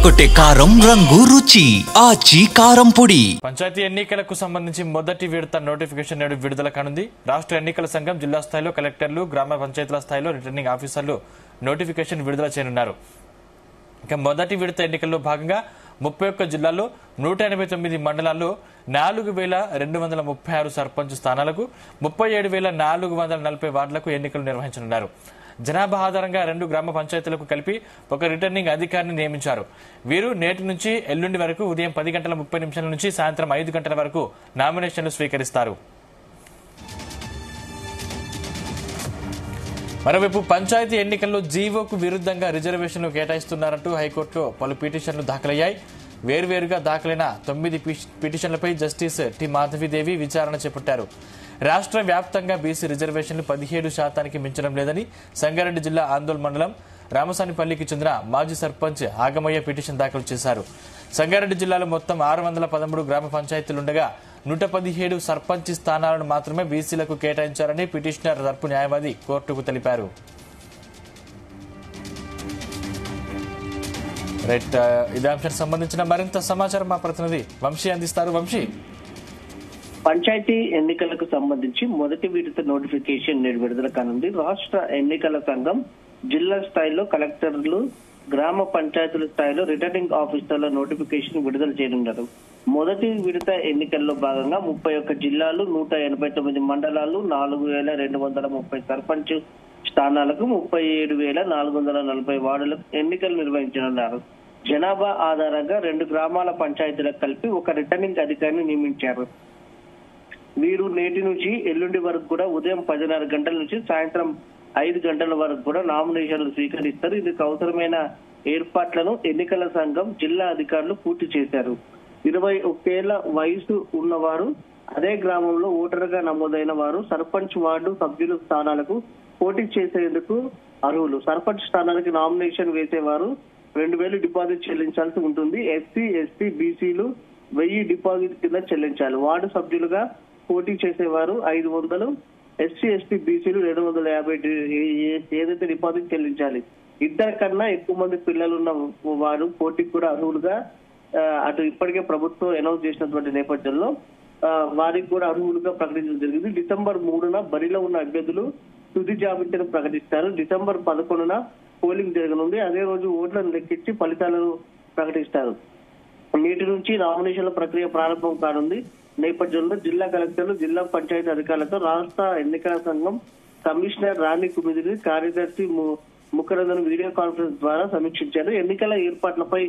అదరగొట్టే కారం రంగు రుచి ఆచి కారం పొడి. పంచాయతీ ఎన్నికలకు సంబంధించి మొదటి విడత నోటిఫికేషన్ నేడు విడుదల కానుంది. రాష్ట్ర ఎన్నికల సంఘం జిల్లా స్థాయిలో కలెక్టర్లు, గ్రామ పంచాయతీల స్థాయిలో రిటర్నింగ్ ఆఫీసర్లు నోటిఫికేషన్ విడుదల చేయనున్నారు. ఇక మొదటి విడత ఎన్నికల్లో భాగంగా 31 జిల్లాల్లో 189 మండలాల్లో 4236 సర్పంచ్ స్థానాలకు 37,440 వార్డులకు ఎన్నికలు నిర్వహించనున్నారు. జనాభా ఆధారంగా 2 గ్రామ పంచాయతీలకు కలిపి ఒక రిటర్నింగ్ అధికారిని నియమించారు. వీరు నేటి నుంచి ఎల్లుండి వరకు ఉదయం 10:30 నుంచి సాయంత్రం 5 గంటల వరకు నామినేషన్లు స్వీకరిస్తారు. మరోవైపు పంచాయతీ ఎన్నికల్లో జీవోకు విరుద్ధంగా రిజర్వేషన్లు కేటాయిస్తున్నారంటూ హైకోర్టులో పలు పిటిషన్లు దాఖలయ్యాయి. వేర్వేరుగా దాఖలైన 9 పిటిషన్లపై జస్టిస్ టి మాధవీదేవి విచారణ చేపట్టారు. రాష్ట్ర వ్యాప్తంగా బీసీ రిజర్వేషన్లు 17% మించడం లేదని సంగారెడ్డి జిల్లా ఆందోళన మండలం రామసానిపల్లికి చెందిన మాజీ సర్పంచ్ ఆగమయ్య పిటిషన్ దాఖలు చేశారు. సంగారెడ్డి జిల్లాలో మొత్తం 613 గ్రామ పంచాయతీలుండగా 117 సర్పంచ్ స్థానాలను మాత్రమే బీసీలకు కేటాయించారని పిటిషనర్ తరపు న్యాయవాది కోర్టుకు తెలిపారు. ఇదే అంశానికి సంబంధించిన మరింత సమాచారం మా ప్రతినిధి వంశీ అందిస్తారు. వంశీ, పంచాయతీ ఎన్నికలకు సంబంధించి మొదటి విడత నోటిఫికేషన్ నేడు విడుదల కానుంది. రాష్ట్ర ఎన్నికల సంఘం జిల్లా స్థాయిలో కలెక్టర్లు, గ్రామ పంచాయతీల స్థాయిలో రిటర్నింగ్ ఆఫీసర్ల నోటిఫికేషన్ విడుదల చేయనున్నారు. మొదటి విడత ఎన్నికల్లో భాగంగా 31 జిల్లాలు, 189 మండలాలు, 4230 సర్పంచ్ స్థానాలకు 37,440 వార్డులకు ఎన్నికలు నిర్వహించనున్నారు. జనాభా ఆధారంగా 2 గ్రామాల పంచాయతీలకు కలిపి ఒక రిటర్నింగ్ అధికారిని నియమించారు. వీరు నేటి నుంచి ఎల్లుండి వరకు కూడా ఉదయం 10:30 గంటల నుంచి సాయంత్రం 5 గంటల వరకు కూడా నామినేషన్లు స్వీకరిస్తారు. ఇందుకు అవసరమైన ఏర్పాట్లను ఎన్నికల సంఘం జిల్లా అధికారులు పూర్తి చేశారు. 21 ఏళ్ల వయసు ఉన్నవారు, అదే గ్రామంలో ఓటరుగా నమోదైన వారు సర్పంచ్, వార్డు సభ్యుల స్థానాలకు పోటీ చేసేందుకు అర్హులు. సర్పంచ్ స్థానానికి నామినేషన్ వేసేవారు 2,000 డిపాజిట్ చెల్లించాల్సి ఉంటుంది. ఎస్సీ, ఎస్టీ, బీసీలు 1000 డిపాజిట్ కింద చెల్లించాలి. వార్డు సభ్యులుగా పోటీ చేసేవారు 500, ఎస్సీ, ఎస్టీ, బీసీలు 250 ఏదైతే డిపాజిట్ చెల్లించాలి. 2 కన్నా ఎక్కువ మంది పిల్లలున్న వారు పోటీకి కూడా అర్హులుగా అటు ఇప్పటికే ప్రభుత్వం అనౌన్స్ చేసినటువంటి నేపథ్యంలో వారికి కూడా అర్హులుగా ప్రకటించడం జరిగింది. డిసెంబర్ 3న బరిలో ఉన్న అభ్యర్థులు తుది జాబితాను ప్రకటిస్తారు. డిసెంబర్ 11న పోలింగ్ జరగనుంది. అదే రోజు ఓట్లను లెక్కించి ఫలితాలను ప్రకటిస్తారు. నేటి నుంచి నామినేషన్ల ప్రక్రియ ప్రారంభం కానుంది. నేపథ్యంలో జిల్లా కలెక్టర్లు, జిల్లా పంచాయతీ అధికారులతో రాష్ట్ర ఎన్నికల సంఘం కమిషనర్ రాణి కుమిదిని, కార్యదర్శి ముఖరంజన్ వీడియో కాన్ఫరెన్స్ ద్వారా సమీక్షించారు. ఎన్నికల ఏర్పాట్లపై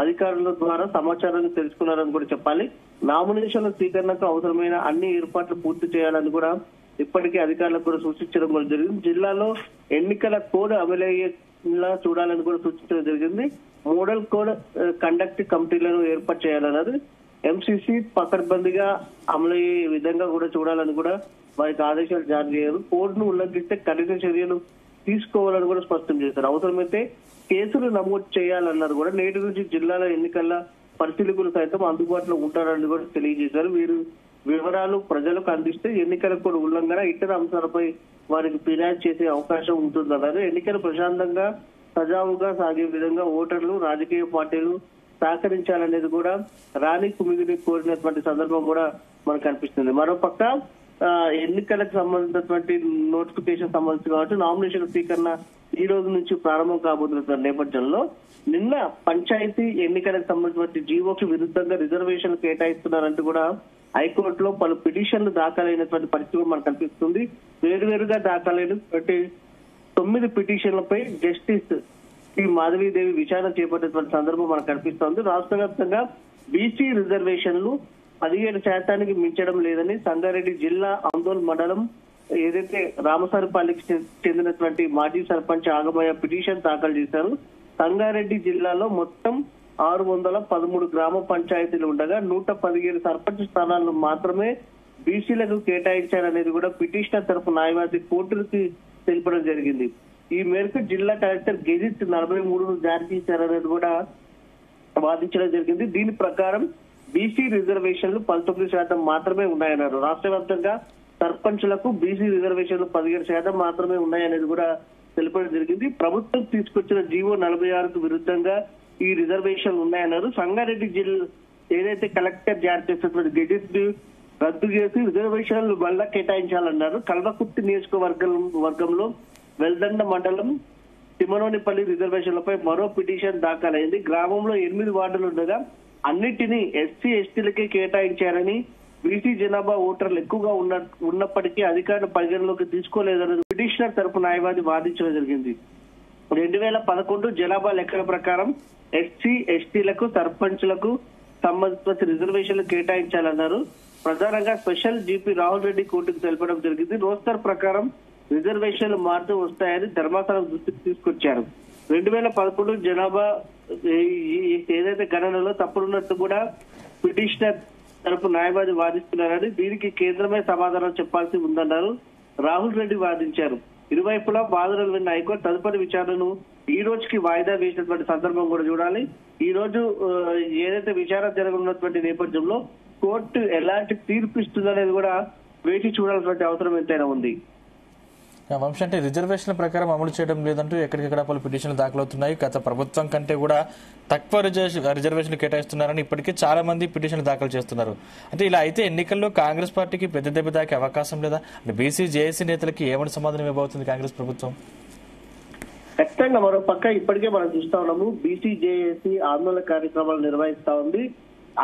అధికారుల ద్వారా సమాచారాన్ని తెలుసుకున్నారని కూడా చెప్పాలి. నామినేషన్ల స్వీకరణకు అవసరమైన అన్ని ఏర్పాట్లు పూర్తి చేయాలని కూడా ఇప్పటికే అధికారులకు కూడా సూచించడం కూడా జరిగింది. జిల్లాలో ఎన్నికల కోడ్ అమలయ్యేలా చూడాలని కూడా సూచించడం జరిగింది. మోడల్ కోడ్ కండక్ట్ కమిటీలను ఏర్పాటు చేయాలన్నది ఎంసీసీ పకడ్బందీగా అమలయ్యే విధంగా కూడా చూడాలని కూడా వారికి ఆదేశాలు జారీ చేయారు. కోడ్ ను ఉల్లంఘిస్తే కఠిన చర్యలు తీసుకోవాలని కూడా స్పష్టం చేశారు. అవసరమైతే కేసులు నమోదు చేయాలన్నారు కూడా. నేటి నుంచి జిల్లాల ఎన్నికల పరిశీలకులు సైతం అందుబాటులో ఉంటారని కూడా తెలియజేశారు. వీరు వివరాలు ప్రజలకు అందిస్తే ఎన్నికల కోడ్ ఉల్లంఘన, ఇతర అంశాలపై వారికి ఫిర్యాదు చేసే అవకాశం ఉంటుందన్నారు. ఎన్నికలు ప్రశాంతంగా, సజావుగా సాగే విధంగా ఓటర్లు, రాజకీయ పార్టీలు సహకరించాలనేది కూడా రాణి కుమిదిని కోరినటువంటి సందర్భం కూడా మనకు కనిపిస్తుంది. మరోపక్క ఎన్నికలకు సంబంధించినటువంటి నోటిఫికేషన్ సంబంధించి కాబట్టి నామినేషన్ స్వీకరణ ఈ రోజు నుంచి ప్రారంభం కాబోతున్న నేపథ్యంలో నిన్న పంచాయతీ ఎన్నికలకు సంబంధించిన జీవోకి విరుద్ధంగా రిజర్వేషన్లు కేటాయిస్తున్నారంటూ కూడా హైకోర్టులో పలు పిటిషన్లు దాఖలైనటువంటి పరిస్థితి మనకు కనిపిస్తుంది. వేరువేరుగా దాఖలైన 9 పిటిషన్లపై జస్టిస్ టి మాధవీదేవి విచారణ చేపట్టినటువంటి సందర్భం మనకు కనిపిస్తోంది. రాష్ట్ర వ్యాప్తంగా బీసీ రిజర్వేషన్లు 17% మించడం లేదని సంగారెడ్డి జిల్లా ఆందోళన మండలం ఏదైతే రామసారిపల్లికి చెందినటువంటి మాజీ సర్పంచ్ ఆగమయ్య పిటిషన్ దాఖలు చేశారు. సంగారెడ్డి జిల్లాలో మొత్తం 613 గ్రామ పంచాయతీలు ఉండగా 117 సర్పంచ్ స్థానాలను మాత్రమే బీసీలకు కేటాయించారనేది కూడా పిటిషనర్ తరపు న్యాయవాది కోర్టులకు తెలిపడం జరిగింది. ఈ మేరకు జిల్లా కలెక్టర్ గెజిట్ 43ను జారీ చేశారనేది కూడా వాదించడం జరిగింది. దీని ప్రకారం బీసీ రిజర్వేషన్లు 19% మాత్రమే ఉన్నాయన్నారు. రాష్ట్ర వ్యాప్తంగా సర్పంచులకు బీసీ రిజర్వేషన్లు 17% మాత్రమే ఉన్నాయనేది కూడా తెలపడం జరిగింది. ప్రభుత్వం తీసుకొచ్చిన జీవో 46కు విరుద్ధంగా ఈ రిజర్వేషన్లు ఉన్నాయన్నారు. సంగారెడ్డి జిల్లా ఏదైతే కలెక్టర్ జారీ చేసినటువంటి గెజెట్ రద్దు చేసి రిజర్వేషన్లు మళ్ళా కేటాయించాలన్నారు. కల్వకుర్తి నియోజకవర్గంలో వెల్దండ మండలం తిమ్మనోనిపల్లి రిజర్వేషన్లపై మరో పిటిషన్ దాఖలైంది. గ్రామంలో 8 వార్డులు ఉండగా అన్నిటినీ ఎస్సీ ఎస్టీలకే కేటాయించారని, బీసీ జనాభా ఓటర్లు ఎక్కువగా ఉన్నప్పటికీ అధికారులు పరిగణలోకి తీసుకోలేదని పిటిషనర్ తరపు న్యాయవాది వాదించడం జరిగింది. 2011 జనాభా లెక్కల ప్రకారం ఎస్సీ ఎస్టీలకు సర్పంచ్లకు సంబంధించిన రిజర్వేషన్లు కేటాయించాలన్నారు. ప్రధానంగా స్పెషల్ జీపీ రాహుల్ రెడ్డి కోర్టుకు తెలపడం జరిగింది. రోస్టర్ ప్రకారం రిజర్వేషన్లు మారుతూ వస్తాయని ధర్మాసనం దృష్టికి తీసుకొచ్చారు. 2011 జనాభా ఏదైతే గణనలో తప్పుడున్నట్టు కూడా పిటిషనర్ తరపు న్యాయవాది వాదిస్తున్నారని, దీనికి కేంద్రమే సమాధానం చెప్పాల్సి ఉందన్నారు. రాహుల్ రెడ్డి వాదించారు. ఇరువైపులా వాదనలు విన్న హైకోర్టు తదుపరి విచారణను ఈ రోజుకి వాయిదా వేసినటువంటి సందర్భం కూడా చూడాలి. ఈ రోజు ఏదైతే విచారణ జరగనున్నటువంటి నేపథ్యంలో కోర్టు ఎలాంటి తీర్పు ఇస్తుందనేది కూడా వేచి చూడాల్సినటువంటి అవసరం ఎంతైనా ఉంది. వంశ అంటే రిజర్వేషన్ల ప్రకారం అమలు చేయడం లేదంటూ ఎక్కడికెక్కడ పలు పిటిషన్లు దాఖలవుతున్నాయి. గత ప్రభుత్వం కంటే కూడా తక్కువ రిజర్వేషన్లు కేటాయిస్తున్నారని ఇప్పటికే చాలా మంది పిటిషన్లు దాఖలు చేస్తున్నారు. అంటే ఇలా అయితే ఎన్నికల్లో కాంగ్రెస్ పార్టీకి పెద్ద దెబ్బ తాకే అవకాశం లేదా? అంటే బీసీ జేఏసీ నేతలకి ఏమని సమాధానం ఇవ్వబోతుంది కాంగ్రెస్ ప్రభుత్వం? ఖచ్చితంగా మరో పక్క ఇప్పటికే మనం చూస్తా ఉన్నాము, బీసీ జేఏసీ ఆందోళన కార్యక్రమాలు నిర్వహిస్తా ఉంది.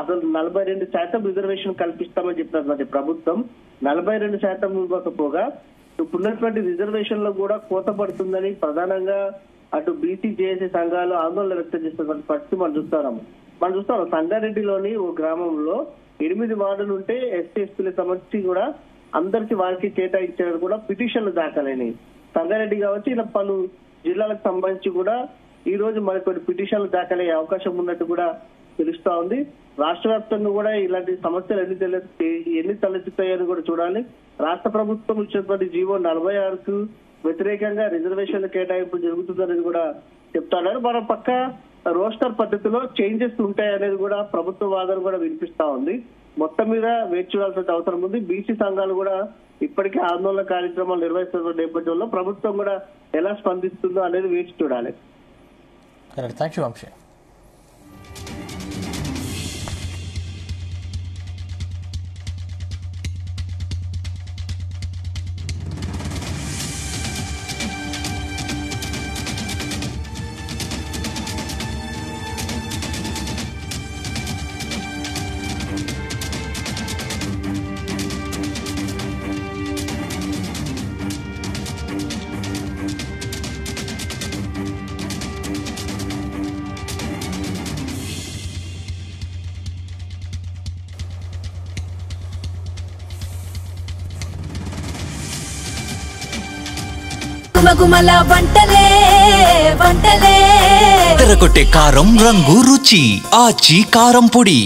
అసలు 42% రిజర్వేషన్ కల్పిస్తామని చెప్పినటువంటి ప్రభుత్వం 42% ఇవ్వకపోగా ఇప్పుడున్నటువంటి రిజర్వేషన్ లో కూడా కోత పడుతుందని ప్రధానంగా అటు బీసీ జేఏసీ సంఘాలు ఆందోళన వ్యక్తం చేస్తున్నటువంటి పరిస్థితి మనం చూస్తాం. సంగారెడ్డిలోని ఓ గ్రామంలో 8 వార్డులు ఉంటే ఎస్సీ ఎస్టీల సంబంధించి కూడా అందరికి వారికి కేటాయించారని కూడా పిటిషన్లు దాఖలైనవి. సంగారెడ్డి కావచ్చు, ఇలా పలు జిల్లాలకు సంబంధించి కూడా ఈ రోజు మరికొన్ని పిటిషన్లు దాఖలయ్యే అవకాశం ఉన్నట్టు కూడా తెలుస్తా ఉంది. రాష్ట్ర వ్యాప్తంగా కూడా ఇలాంటి సమస్యలు ఎన్ని తలెత్తుతాయని కూడా చూడాలి. రాష్ట్ర ప్రభుత్వం ఇచ్చినటువంటి జీవో 46కు వ్యతిరేకంగా రిజర్వేషన్ల కేటాయింపు జరుగుతుందనేది కూడా చెప్తున్నారు. మరో పక్క రోస్టర్ పద్ధతిలో చేంజెస్ ఉంటాయనేది కూడా ప్రభుత్వ వాదన కూడా వినిపిస్తా ఉంది. మొత్తం మీద వేచి చూడాల్సిన అవసరం ఉంది. బీసీ సంఘాలు కూడా ఇప్పటికే ఆందోళన కార్యక్రమాలు నిర్వహిస్తున్న నేపథ్యంలో ప్రభుత్వం కూడా ఎలా స్పందిస్తుందో అనేది వేచి చూడాలి. Thank you Vamshi. గుమగుమల వంటలే తెరకొట్టే కారం రంగు రుచి ఆచి కారం పొడి.